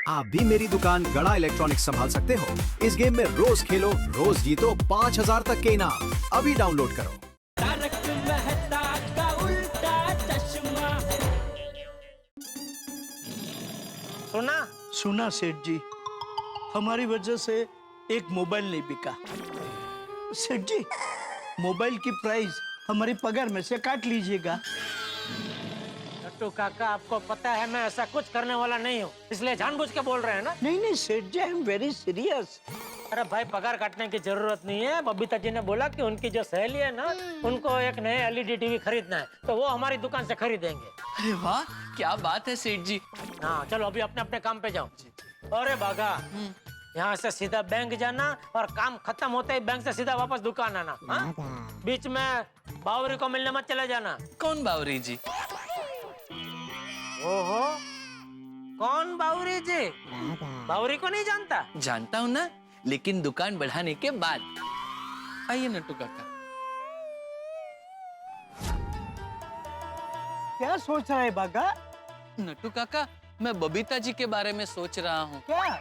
आप भी मेरी दुकान गड़ा इलेक्ट्रॉनिक्स संभाल सकते हो। इस गेम में रोज खेलो, रोज जीतो 5000 तक के इनाम। अभी डाउनलोड करो। तारक मेहता का उल्टा चश्मा। सुना सेठ जी, हमारी वजह से एक मोबाइल नहीं बिका। सेठ जी, मोबाइल की प्राइस हमारी पगार में से काट लीजिएगा। नट्टू काका, आपको पता है मैं ऐसा कुछ करने वाला नहीं हूँ, इसलिए जानबूझ के बोल रहे हैं ना। नहीं नहीं सेठ जी, आई एम वेरी सीरियस। अरे भाई, पगार काटने की जरूरत नहीं है। बबीता जी ने बोला कि उनकी जो सहेली है ना, उनको एक नए एलईडी टीवी खरीदना है, तो वो हमारी दुकान से खरीदेंगे। अरे वाह, क्या बात है सेठ जी। हाँ चलो, अभी अपने अपने काम पे जाओ। अरे बागा, यहाँ से सीधा बैंक जाना और काम खत्म होते ही बैंक से सीधा वापस दुकान आना। हाँ? बीच में बावरी को मिलने मत चले जाना। कौन बावरी जी? ओहो, कौन बावरी जी? बावरी को नहीं जानता? जानता हूँ ना, लेकिन दुकान बढ़ाने के बाद। आइए नट्टू काका। क्या सोच रहा है बागा? नट्टू काका, मैं बबीता जी के बारे में सोच रहा हूँ। क्या?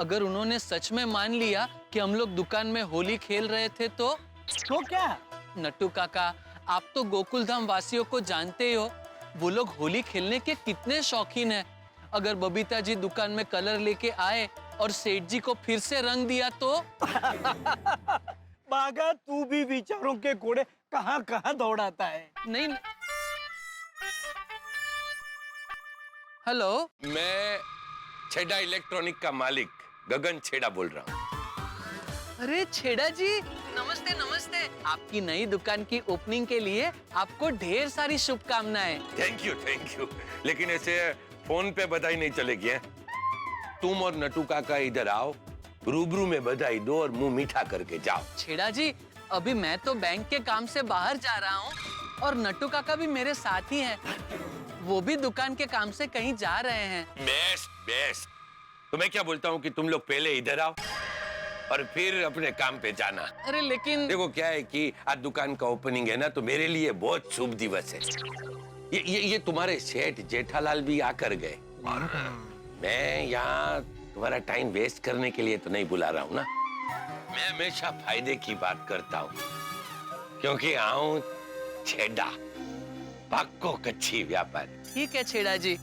अगर उन्होंने सच में मान लिया कि हम लोग दुकान में होली खेल रहे थे तो क्या? नट्टू काका, आप तो गोकुल धाम वासियों को जानते ही हो, वो लोग होली खेलने के कितने शौकीन हैं। अगर बबीता जी दुकान में कलर लेके आए और सेठ जी को फिर से रंग दिया तो? बागा, तू भी विचारों के घोड़े कहाँ कहाँ दौड़ाता है। नहीं। हेलो, मैं छेड़ा इलेक्ट्रॉनिक का मालिक गगन छेड़ा बोल रहा हूँ। अरे छेड़ा जी, नमस्ते नमस्ते। आपकी नई दुकान की ओपनिंग के लिए आपको ढेर सारी शुभकामनाएं। Thank you. लेकिन ऐसे फोन पे बधाई नहीं चलेगी है? तुम और नटू काका इधर आओ, रूबरू में बधाई दो और मुंह मीठा करके जाओ। छेड़ा जी, अभी मैं तो बैंक के काम से बाहर जा रहा हूँ और नट्टू काका भी मेरे साथ ही हैं। वो भी दुकान के काम से कहीं जा रहे हैं। बेस्ट। तो मैं क्या बोलता हूँ कि तुम लोग पहले इधर आओ और फिर अपने काम पे जाना। अरे लेकिन देखो क्या है कि आज दुकान का ओपनिंग है ना, तो मेरे लिए बहुत शुभ दिवस है। ये तुम्हारे सेठ जेठालाल भी आकर गए और मैं यहाँ तुम्हारा टाइम वेस्ट करने के लिए तो नहीं बुला रहा हूँ ना। मैं हमेशा फायदे की बात करता हूँ, क्योंकि आऊं छेड़ा पक्को कच्ची व्यापारी। ठीक है छेड़ा जी,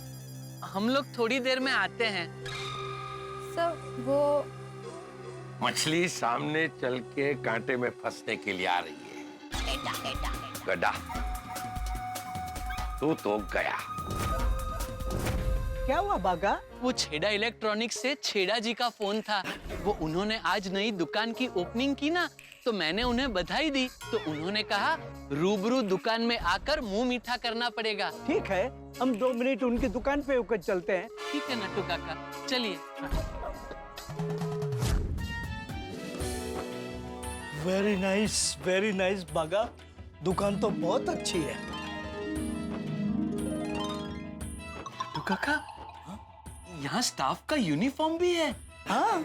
हम लोग थोड़ी देर में आते हैं। सर वो मछली सामने चल के कांटे में फंसने के लिए आ रही है। गधा, तू तो गया। क्या हुआ बागा? वो छेड़ा इलेक्ट्रॉनिक्स से छेड़ा जी का फोन था। वो उन्होंने आज नई दुकान की ओपनिंग की ना, तो मैंने उन्हें बधाई दी, तो उन्होंने कहा रूबरू दुकान में आकर मुंह मीठा करना पड़ेगा। ठीक है, हम 2 मिनट उनकी दुकान पे होकर चलते हैं। ठीक है नट्टू काका, चलिए। वेरी नाइस बागा, दुकान तो बहुत अच्छी है। नट्टू काका, यहाँ स्टाफ का यूनिफॉर्म भी है। हाँ,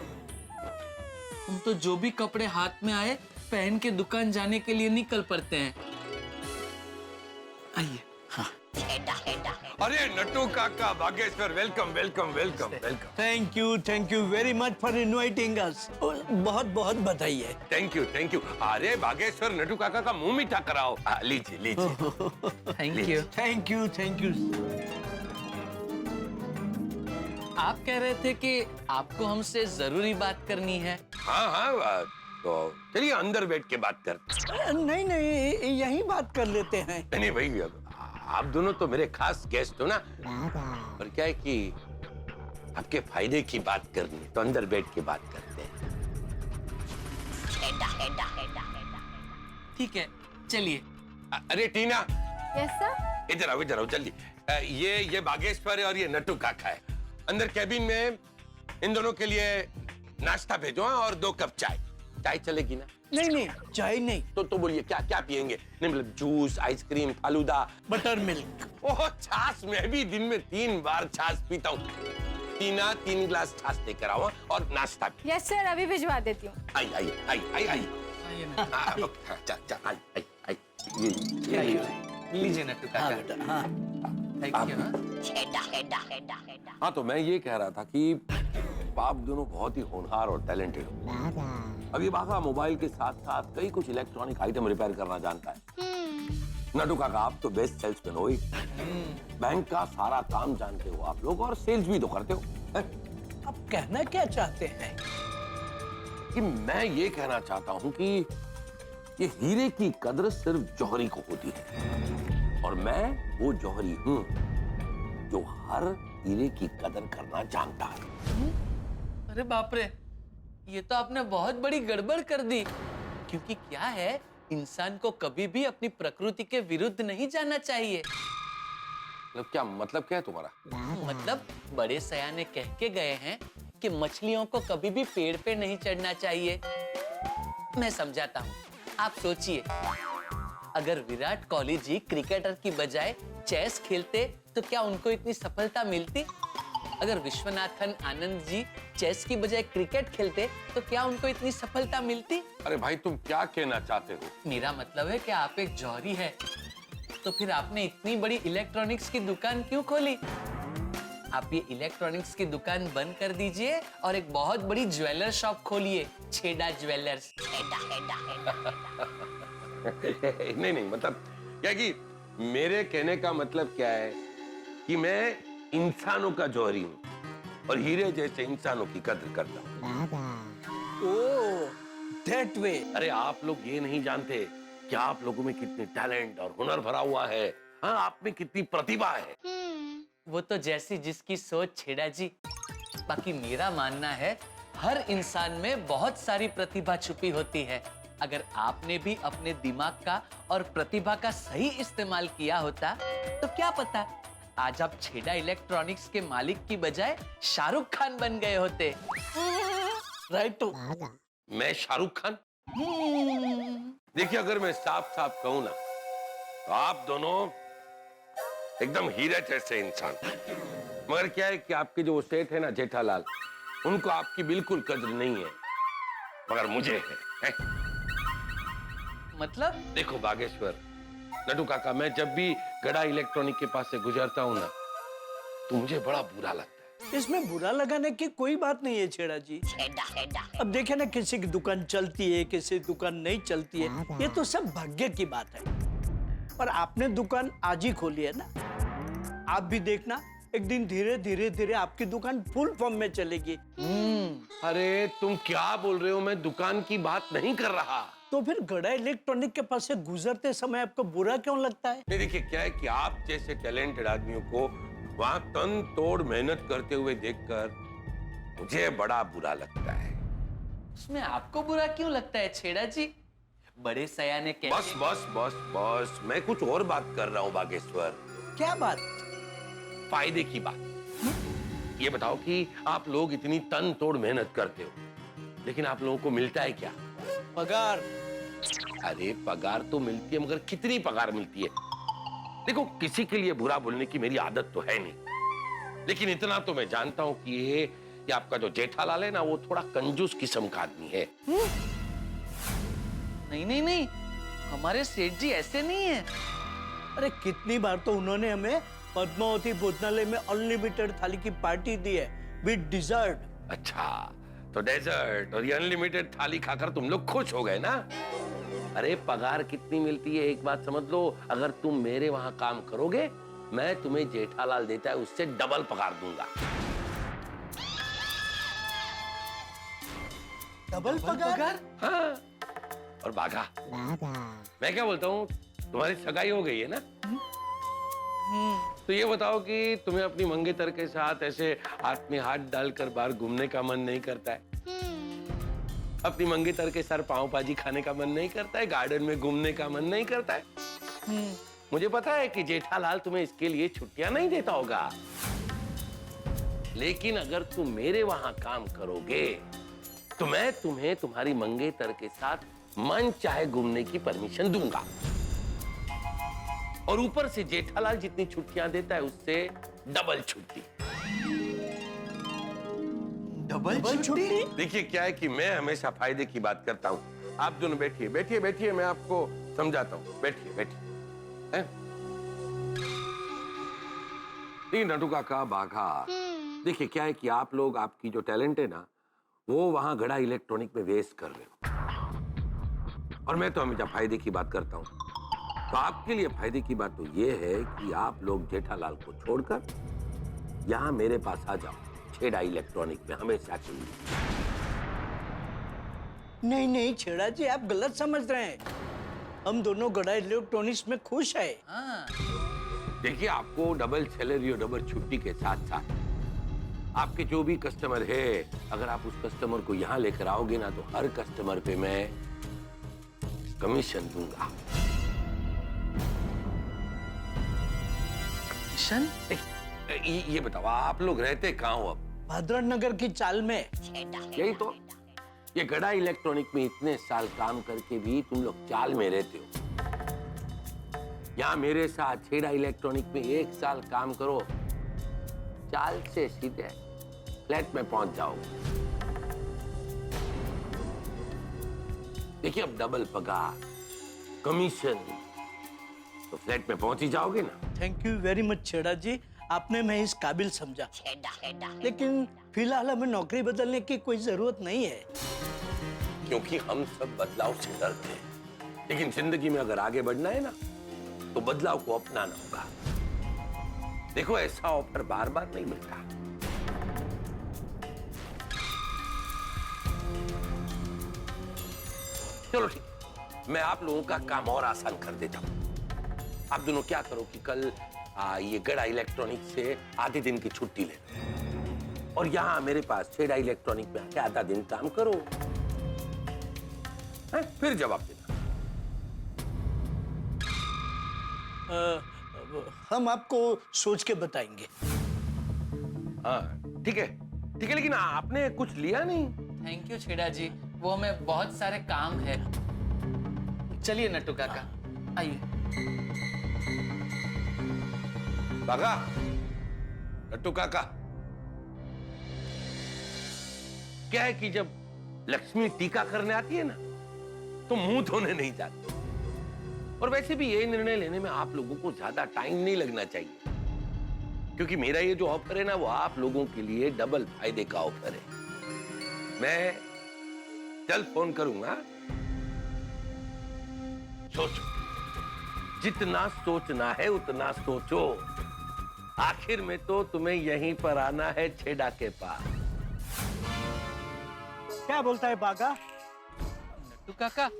हम तो जो भी कपड़े हाथ में आए पहन के दुकान जाने के लिए निकल पड़ते हैं। आइए। हाँ। अरे नट्टू काका, Bageshwar, welcome. Thank you very much for inviting us. बहुत बहुत बधाई है। Thank you. अरे बागेश्वर, नट्टू काका का मुंह मीठा कराओ। लीजिए। Thank you. Thank you. आप कह रहे थे कि आपको हमसे जरूरी बात करनी है। हाँ, तो चलिए अंदर बैठ के बात करते। नहीं, यहीं बात कर लेते हैं। नहीं भाई, आप दोनों तो मेरे खास गेस्ट हो ना, और क्या है कि आपके फायदे की बात करनी है, तो अंदर बैठ के बात करते हैं। ठीक है, चलिए। अरे टीना, यस सर। इधर आओ जल्दी। ये बागेश्वर है और ये नट्टू काका है। अंदर कैबिन में इन दोनों के लिए नाश्ता भेजो और 2 कप चाय चलेगी ना? नहीं, चाय नहीं। तो बोलिए क्या पियेंगे? नहीं मतलब juice, ice cream, falooda, butter milk. ओह छाछ, मैं भी दिन में 3 बार छाछ पीता हूँ। टीना 3 गिलास छाछ लेकर आओ और नाश्ता भी। यस सर, अभी भिजवा देती हूँ। आई। लीजिए नट्टू काका। हाँ, तो मैं ये कह रहा था कि आप दोनों बहुत ही होनहार और टैलेंटेड हो। अभी बाघा मोबाइल के साथ साथ कई कुछ इलेक्ट्रॉनिक आइटम रिपेयर करना जानता है। नटू काका, आप तो बेस्ट सेल्समैन हो ही। बैंक का सारा काम जानते हो आप लोग, और सेल्स भी तो करते हो। आप कहना क्या चाहते हैं? कि मैं ये कहना चाहता हूं कि ये हीरे की कदर सिर्फ जौहरी को होती है, और मैं वो जौहरी हूं जो हर हीरे की कदर करना जानता है। अरे बाप रे, ये तो आपने बहुत बड़ी गड़बड़ कर दी। क्योंकि क्या है, इंसान को कभी भी अपनी प्रकृति के विरुद्ध नहीं जाना चाहिए। मतलब क्या है तुम्हारा? मतलब बड़े सयाने कह के गए हैं कि मछलियों को कभी भी पेड़ पे नहीं चढ़ना चाहिए। मैं समझाता हूँ, आप सोचिए, अगर विराट कोहली जी क्रिकेटर की बजाय चेस खेलते तो क्या उनको इतनी सफलता मिलती? अगर विश्वनाथन आनंद जी चेस की बजाय क्रिकेट खेलते तो क्या उनको इतनी सफलता मिलती? अरे भाई, तुम क्या कहना चाहते हो? मेरा मतलब है कि आप एक जौहरी है, तो फिर आपने इतनी बड़ी इलेक्ट्रॉनिक्स की दुकान क्यों खोली? आप ये इलेक्ट्रॉनिक्स की दुकान बंद कर दीजिए और एक बहुत बड़ी ज्वेलर शॉप खोलिए, छेड़ा ज्वेलर्स। नहीं, मतलब क्या कि मेरे कहने का मतलब क्या है कि मैं इंसानों का जौहरी हूं और हीरे जैसे इंसानों की कद्र करता हूं। ओह, दैट वे। अरे आप लोग ये नहीं जानते कि आप लोगों में कितने टैलेंट और हुनर भरा हुआ है। हाँ, आप में कितनी प्रतिभा है। वो तो जैसी जिसकी सोच, छेड़ा जी। बाकी मेरा मानना है हर इंसान में बहुत सारी प्रतिभा छुपी होती है। अगर आपने भी अपने दिमाग का और प्रतिभा का सही इस्तेमाल किया होता तो क्या पता आज आप छेड़ा इलेक्ट्रॉनिक्स के मालिक की बजाय शाहरुख खान बन गए होते। Right to. मैं शाहरुख खान? देखिए, अगर मैं साफ साफ कहूं ना, तो आप दोनों एकदम हीरे जैसे इंसान। मगर क्या है कि आपके जो सेठ है ना जेठालाल, उनको आपकी बिल्कुल कद्र नहीं है, मगर मुझे है। मतलब? देखो बागेश्वर, नटू काका, मैं जब भी गड़ा इलेक्ट्रॉनिक के पास से गुजरता हूँ ना, तो मुझे बड़ा बुरा लगता है। इसमें बुरा लगाने की कोई बात नहीं है छेड़ा जी। अब देखे ना, किसी की दुकान चलती है, किसी की दुकान नहीं चलती है, ये तो सब भाग्य की बात है। पर आपने दुकान आज ही खोली है ना, आप भी देखना एक दिन धीरे धीरे धीरे आपकी दुकान फुल फॉर्म में चलेगी। अरे तुम क्या बोल रहे हो? मैं दुकान की बात नहीं कर रहा। तो फिर गड़ा इलेक्ट्रॉनिक के पास से गुजरते समय आपको बुरा क्यों लगता है? नहीं, देखिए क्या है कि आप जैसे टैलेंटेड आदमियों को वहां तन तोड़ मेहनत करते हुए देखकर मुझे बड़ा बुरा लगता है। उसमें आपको बुरा क्यों लगता है छेड़ा जी? बड़े सयाने बस बस बस बस, मैं कुछ और बात कर रहा हूँ बागेश्वर। क्या बात? फायदे की बात। ये बताओ कि आप लोग इतनी तन तोड़ मेहनत करते हो, लेकिन आप लोगों को मिलता है क्या? पगार। अरे पगार तो मिलती है, मगर कितनी पगार मिलती है? देखो, किसी के लिए बुरा बोलने की मेरी आदत तो है नहीं, लेकिन इतना तो मैं जानता हूं कि ये आपका जो जेठालाल है ना, वो थोड़ा कंजूस किस्म का आदमी है। नहीं, हमारे सेठ जी ऐसे नहीं है। अरे कितनी बार तो उन्होंने हमें पद्मावती भोजनालय में अनलिमिटेड थाली की पार्टी दी है, विद डिजर्ट। अच्छा, तो डेजर्ट और ये अनलिमिटेड थाली खाकर तुम लोग खुश हो गए ना? अरे पगार कितनी मिलती है एक बात समझ लो, अगर तुम मेरे वहां काम करोगे, मैं तुम्हें जेठालाल देता है उससे डबल पगार दूंगा। डबल पगार? हाँ। और बाघा, मैं क्या बोलता हूँ, तुम्हारी सगाई हो गई है ना? तो ये बताओ कि तुम्हें अपनी मंगेतर के साथ ऐसे हाथ में हाथ डालकर बाहर घूमने का मन नहीं करता है? अपनी मंगेतर के सर पाव भाजी खाने का मन नहीं करता है? गार्डन में घूमने का मन नहीं करता है? मुझे पता है कि जेठालाल तुम्हें इसके लिए छुट्टियां नहीं देता होगा, लेकिन अगर तुम मेरे वहां काम करोगे तो मैं तुम्हें तुम्हारी मंगेतर के साथ मन चाहे घूमने की परमिशन दूंगा, और ऊपर से जेठालाल जितनी छुट्टियां देता है उससे डबल छुट्टी। डबल छुट्टी? देखिए क्या है कि मैं हमेशा फायदे की बात करता हूँ। आप दोनों बैठिए बैठिए बैठिए, मैं आपको समझाता हूँ। बैठिए बैठिए। नटू काका, बाघा, देखिए क्या है कि आप लोग आपकी जो टैलेंट है ना वो वहां घड़ा इलेक्ट्रॉनिक में वेस्ट कर रहे हो, और मैं तो हमेशा फायदे की बात करता हूँ। तो आपके लिए फायदे की बात तो ये है कि आप लोग जेठालाल को छोड़कर यहाँ मेरे पास आ जाओ, छेड़ा इलेक्ट्रॉनिक में हमेशा के लिए। नहीं नहीं छेड़ा जी, आप गलत समझ रहे हैं। हम दोनों गड़ा इलेक्ट्रॉनिक्स में खुश है। हाँ देखिए आपको डबल सैलरी और डबल छुट्टी के साथ साथ आपके जो भी कस्टमर है, अगर आप उस कस्टमर को यहाँ लेकर आओगे ना तो हर कस्टमर पे मैं कमीशन दूंगा। किशन, ये बताओ आप लोग रहते कहाँ हो अब? भद्र नगर की चाल में। यही तो, ये गड़ा इलेक्ट्रॉनिक में इतने साल काम करके भी तुम लोग चाल में रहते हो। यहाँ मेरे साथ छेड़ा इलेक्ट्रॉनिक में 1 साल काम करो, चाल से सीधे फ्लैट में पहुंच जाओगे। देखिए अब डबल पगार, कमीशन, तो फ्लैट में पहुंच ही जाओगे ना। थैंक यू वेरी मच छेड़ा जी, आपने मैं इस काबिल समझा। लेकिन फिलहाल हमें नौकरी बदलने की कोई जरूरत नहीं है। क्योंकि हम सब बदलाव से डरते हैं, लेकिन जिंदगी में अगर आगे बढ़ना है ना तो बदलाव को अपनाना होगा। देखो ऐसा ऑफर बार बार नहीं मिलता। चलो ठीक, मैं आप लोगों का काम और आसान कर देता हूं। आप दोनों क्या करो कि कल ये गड़ा इलेक्ट्रॉनिक से आधे दिन की छुट्टी ले लो और यहाँ मेरे पास छेड़ा इलेक्ट्रॉनिक में आके आधा दिन काम करो, फिर जवाब देना। हम आपको सोच के बताएंगे। हाँ ठीक है, ठीक है, लेकिन आपने कुछ लिया नहीं। थैंक यू छेड़ा जी, वो हमें बहुत सारे काम है। चलिए नट्टू काका, आइए। बागा, नट्टू काका, क्या है कि जब लक्ष्मी टीका करने आती है ना तो मुंह धोने नहीं जाती। और वैसे भी ये निर्णय लेने में आप लोगों को ज्यादा टाइम नहीं लगना चाहिए, क्योंकि मेरा ये जो ऑफर है ना वो आप लोगों के लिए डबल फायदे का ऑफर है। मैं कल फोन करूंगा। सोचो, जितना सोचना है उतना सोचो। आखिर में तो तुम्हें यहीं पर आना है छेड़ा के पास। क्या बोलता है बागा? नट्टू काका,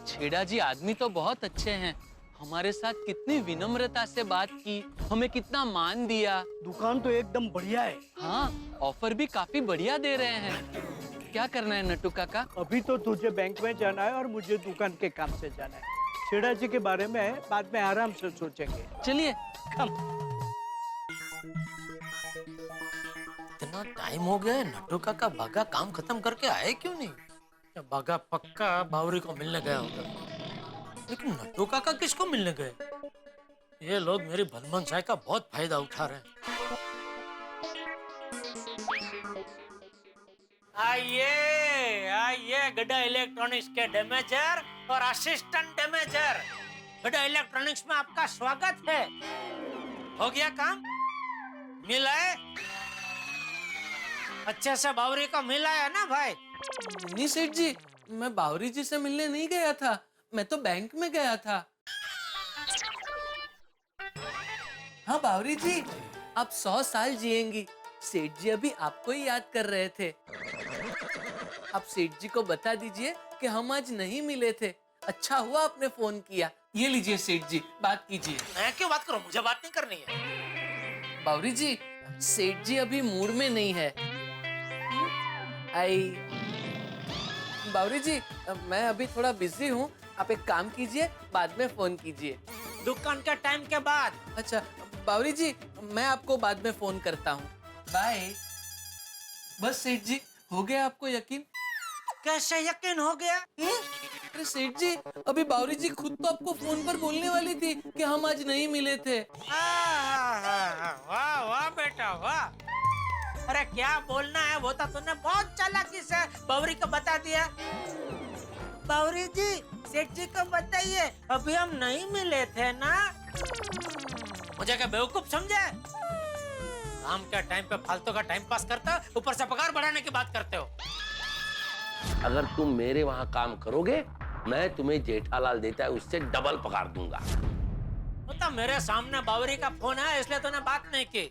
छेड़ा जी आदमी तो बहुत अच्छे हैं, हमारे साथ कितनी विनम्रता से बात की, हमें कितना मान दिया। दुकान तो एकदम बढ़िया है। हाँ, ऑफर भी काफी बढ़िया दे रहे हैं। क्या करना है नट्टू काका? अभी तो तुझे बैंक में जाना है और मुझे दुकान के काम से जाना है। छेड़ा जी के बारे में बाद में आराम से सोचेंगे। चलिए। कम। इतना टाइम हो गया है, नट्टू काका बागा काम खत्म करके आए क्यों नहीं? बागा पक्का बावरी को मिलने गया होगा, लेकिन नट्टू काका किसको मिलने गए? ये लोग मेरी भनभनसाई का बहुत फायदा उठा रहे हैं। आइए आइए गड्ढा इलेक्ट्रॉनिक्स के डैमेजर और असिस्टेंट डैमेजर, गड्ढा इलेक्ट्रॉनिक्स में आपका स्वागत है। हो गया काम? मिला है? अच्छे से बावरी को मिला है ना भाई? नहीं सेठ जी, मैं बावरी जी से मिलने नहीं गया था, मैं तो बैंक में गया था। हाँ बावरी जी, आप 100 साल जिएंगी। सेठ जी अभी आपको ही याद कर रहे थे। आप सेठ जी को बता दीजिए कि हम आज नहीं मिले थे। अच्छा हुआ आपने फोन किया। ये लीजिए सेठ जी, बात कीजिए। मैं क्यों बात करूं? मुझे बात नहीं करनी है। बावरी जी, सेठ जी अभी मूड में नहीं है। आई बावरी जी, मैं अभी थोड़ा बिजी हूँ, आप एक काम कीजिए, बाद में फोन कीजिए। दुकान के टाइम के बाद। अच्छा बावरी जी, मैं आपको बाद में फोन करता हूँ। बाय। बस सेठ जी, हो गया आपको यकीन? कैसे यकीन हो गया? अरे सेठ जी, अभी बावरी जी खुद तो आपको फोन पर बोलने वाली थी कि हम आज नहीं मिले थे। वाह वाह बेटा वाह। अरे क्या बोलना है वो तो तूने बहुत चालाकी से बावरी को बता दिया। बावरी जी, सेठ जी को बताइए अभी हम नहीं मिले थे ना। मुझे क्या बेवकूफ समझे? काम के टाइम पे फालतू का टाइम पास करता, ऊपर से पगार बढ़ाने की बात करते हो। अगर तुम मेरे वहां काम करोगे, मैं तुम्हें जेठालाल देता है उससे डबल पगार दूंगा। तो मेरे सामने बावरी का फोन है इसलिए तूने बात नहीं की,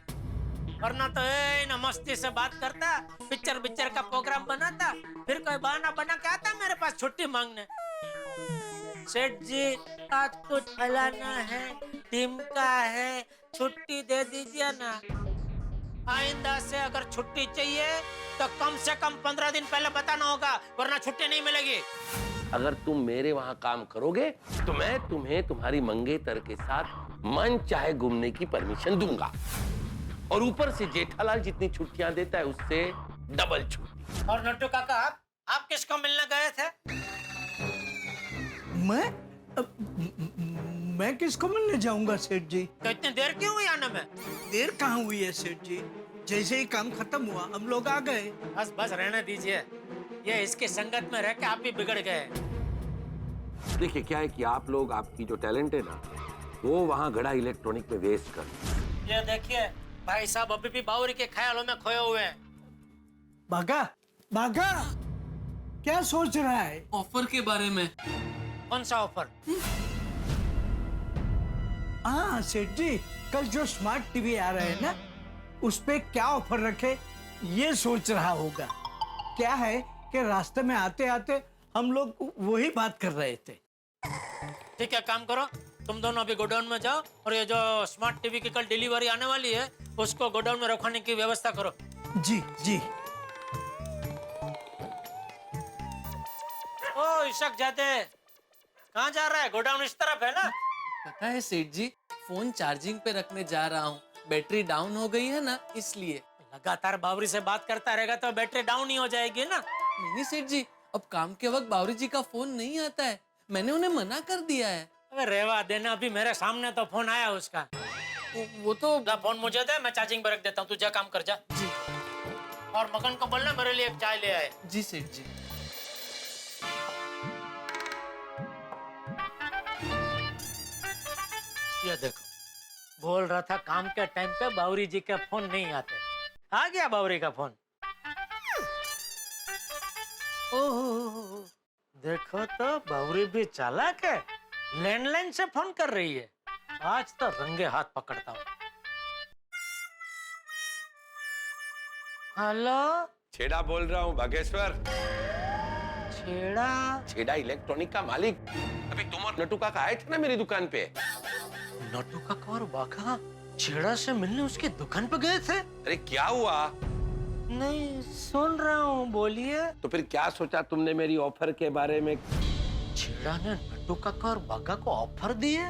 वरना तो ना मस्ती से बात करता, पिक्चर का प्रोग्राम बनाता, फिर कोई बहाना बना के आता मेरे पास छुट्टी मांगने। सेठ जी आज कुछ फलाना है, टीम का है, छुट्टी दे दीजिए ना। आइंदा से अगर छुट्टी चाहिए तो कम से कम 15 दिन पहले बताना होगा, वरना छुट्टी नहीं मिलेगी। अगर तुम मेरे वहां काम करोगे तो मैं तुम्हें तुम्हारी मंगेतर के साथ मन चाहे घूमने की परमिशन दूंगा, और ऊपर से जेठालाल जितनी छुट्टियां देता है उससे डबल छुट्टी। और नट्टू काका आप किसको मिलने गए थे? मैं किसको मिलने जाऊंगा सेठ जी? तो इतनी देर क्यों हुई आने में? देर कहाँ हुई है सेठ जी? जैसे ही काम खत्म हुआ हम लोग आ गए। बस बस रहने दीजिए, ये इसके संगत में रह के आप भी बिगड़ गए। देखिए क्या है कि आप लोग, आपकी जो टैलेंट है ना, वो वहाँ गड़ा इलेक्ट्रॉनिक में वेस्ट कर। ये देखिए भाई साहब अभी भी बावरी के ख्यालों में खोए हुए हैं। भागा भागा, क्या सोच रहा है? ऑफर के बारे में। कौन सा ऑफर? हाँ सेठ जी, कल जो स्मार्ट टीवी आ रहे हैं ना, उस पे क्या ऑफर रखे ये सोच रहा होगा। क्या है कि रास्ते में आते आते हम लोग वही बात कर रहे थे। ठीक है, काम करो, तुम दोनों अभी गोडाउन में जाओ और ये जो स्मार्ट टीवी की कल डिलीवरी आने वाली है उसको गोडाउन में रखवाने की व्यवस्था करो। जी जी। ओ इशक जाते कहाँ जा रहा है? गोडाउन इस तरफ है ना? पता है सेठ जी, फोन चार्जिंग पे रखने जा रहा हूँ, बैटरी डाउन हो गई है ना इसलिए। लगातार बावरी से बात करता रहेगा तो बैटरी डाउन ही हो जाएगी ना। नहीं सेठ जी, अब काम के वक्त बावरी जी का फोन नहीं आता है, मैंने उन्हें मना कर दिया है। अबे रेवा देना, अभी मेरे सामने तो फोन आया उसका। वो तो जा फोन मुझे दे, मैं चार्जिंग पर रख देता हूँ, तू जा काम कर जा। जी। और मगन को बोलना मेरे लिए एक चाय ले आए। जी सेठ जी। ये देखो, बोल रहा था काम के टाइम पे बावरी जी के फोन नहीं आते, आ गया बावरी का फोन। ओह देखो तो बावरी भी चालाक है, लैंडलाइन से फोन कर रही है। आज तो रंगे हाथ पकड़ता हूँ। हेलो, छेड़ा बोल रहा हूँ बागेश्वर। छेड़ा? छेड़ा इलेक्ट्रॉनिक का मालिक। अभी तुम और नटू काका आए थे ना मेरी दुकान पे। नट्टू काका और बाघा छेड़ा से मिलने उसकी दुकान पे गए थे? अरे क्या हुआ? नहीं सुन रहा हूँ, बोलिए। तो फिर क्या सोचा तुमने मेरी ऑफर के बारे में? छेड़ा ने नट्टू काका और बाघा को ऑफर दिए?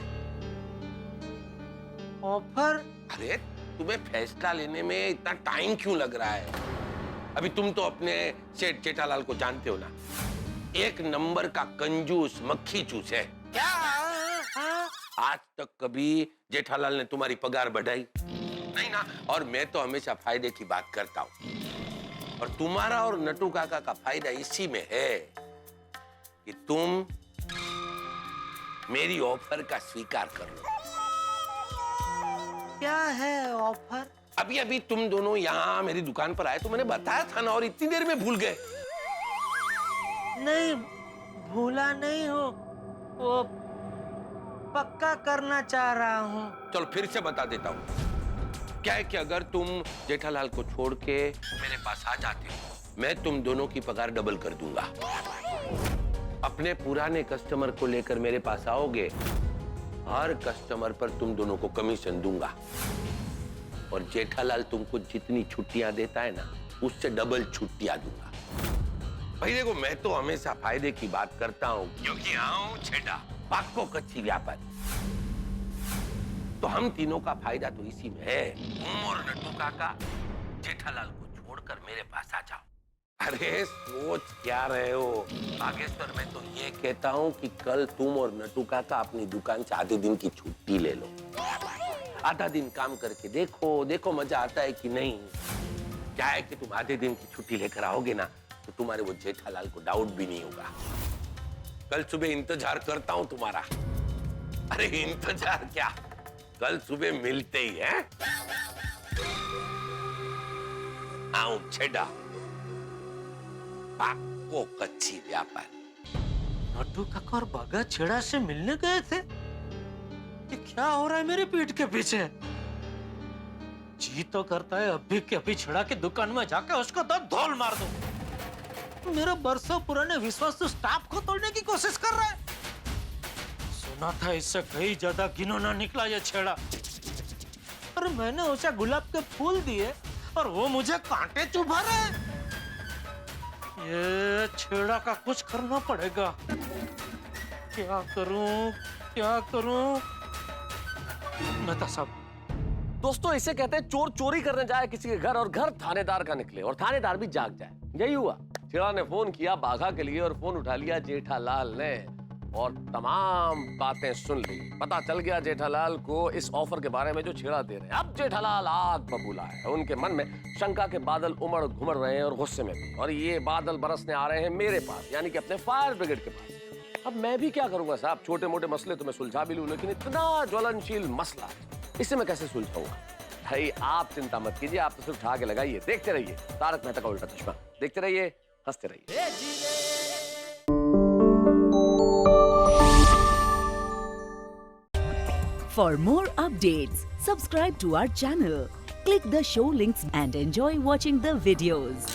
ऑफर? अरे तुम्हें फैसला लेने में इतना टाइम क्यों लग रहा है? अभी तुम तो अपने सेठ जेठालाल को जानते हो ना, एक नंबर का कंजूस मक्खी चूस है। क्या? हाँ? आज तक कभी जेठालाल ने तुम्हारी पगार बढ़ाई नहीं ना, और मैं तो हमेशा फायदे की बात करता हूँ, और तुम्हारा और नटू काका का फायदा इसी में है कि तुम मेरी ऑफर का स्वीकार कर लो। क्या है ऑफर? अभी अभी तुम दोनों यहाँ मेरी दुकान पर आए तो मैंने बताया था ना, और इतनी देर में भूल गए। नहीं भूला नहीं हूँ, वो पक्का करना चाह रहा हूँ। चलो फिर से बता देता हूँ। क्या है कि अगर तुम जेठालाल को छोड़ के मेरे पास आ जाते हो, मैं तुम दोनों की पगार डबल कर दूंगा। अपने पुराने कस्टमर को लेकर मेरे पास आओगे, हर कस्टमर पर तुम दोनों को कमीशन दूंगा, और जेठालाल तुमको जितनी छुट्टियां देता है ना, उससे डबल छुट्टियां दूंगा। भाई देखो, मैं तो हमेशा फायदे की बात करता हूँ, क्योंकि आऊं छेड़ा पाको कच्ची व्यापारी। तो हम तीनों का फायदा तो इसी में है। तुम और नट्टू काका जेठालाल को छोड़कर मेरे पास आ जाओ। अरे सोच क्या रहे हो बागेश्वर? मैं तो ये कहता हूँ कि कल तुम और नट्टू काका अपनी दुकान से आधे दिन की छुट्टी ले लो। आधा दिन काम करके देखो मजा आता है कि नहीं। क्या है कि तुम आधे दिन की छुट्टी लेकर आओगे ना, तो तुम्हारे वो जेठालाल को डाउट भी नहीं होगा। कल सुबह इंतजार करता हूं तुम्हारा। अरे इंतजार क्या, कल सुबह मिलते ही है। આવું છેડા પાકો કચ્છી વ્યાપાર नट्टू काका और बागा छेड़ा से मिलने गए थे। ये क्या हो रहा है मेरी पीठ के पीछे? जी तो करता है अभी के अभी छेड़ा की दुकान में जाके उसको तो धौल मार दूं। मेरा बरसों पुराने विश्वास तो स्टाफ को तोड़ने की कोशिश कर रहा है। सुना था इससे कहीं ज्यादा घिनौना निकला ये छेड़ा। अरे मैंने उसे गुलाब के फूल दिए और वो मुझे कांटे चुभा रहा है। ये छेड़ा का कुछ करना पड़ेगा। क्या करूं? मेहता साहब, दोस्तों इसे कहते हैं चोर चोरी करने जाए किसी के घर और घर थानेदार का निकले और थानेदार भी जाग जाए। यही हुआ। छेड़ा ने फोन किया बाघा के लिए और फोन उठा लिया जेठालाल ने और तमाम बातें सुन ली। पता चल गया जेठालाल को इस ऑफर के बारे में जो छेड़ा दे रहे हैं। अब जेठालाल आग बबूला है। उनके मन में शंका के बादल उमड़ घुमड़ रहे हैं और गुस्से में भी। और ये बादल बरसने आ रहे हैं मेरे पास, यानी कि अपने फायर ब्रिगेड के पास। अब मैं भी क्या करूंगा साहब? छोटे मोटे मसले तो मैं सुलझा भी लूं, लेकिन इतना ज्वलनशील मसला इसे मैं कैसे सुलझाऊंगा? भाई आप चिंता मत कीजिए, आप तो सिर्फ उठा के लगाइए, देखते रहिए तारक मेहता का उल्टा चश्मा, देखते रहिए, हंसते रहिए। For more updates, subscribe to our channel, click the show links and enjoy watching the videos.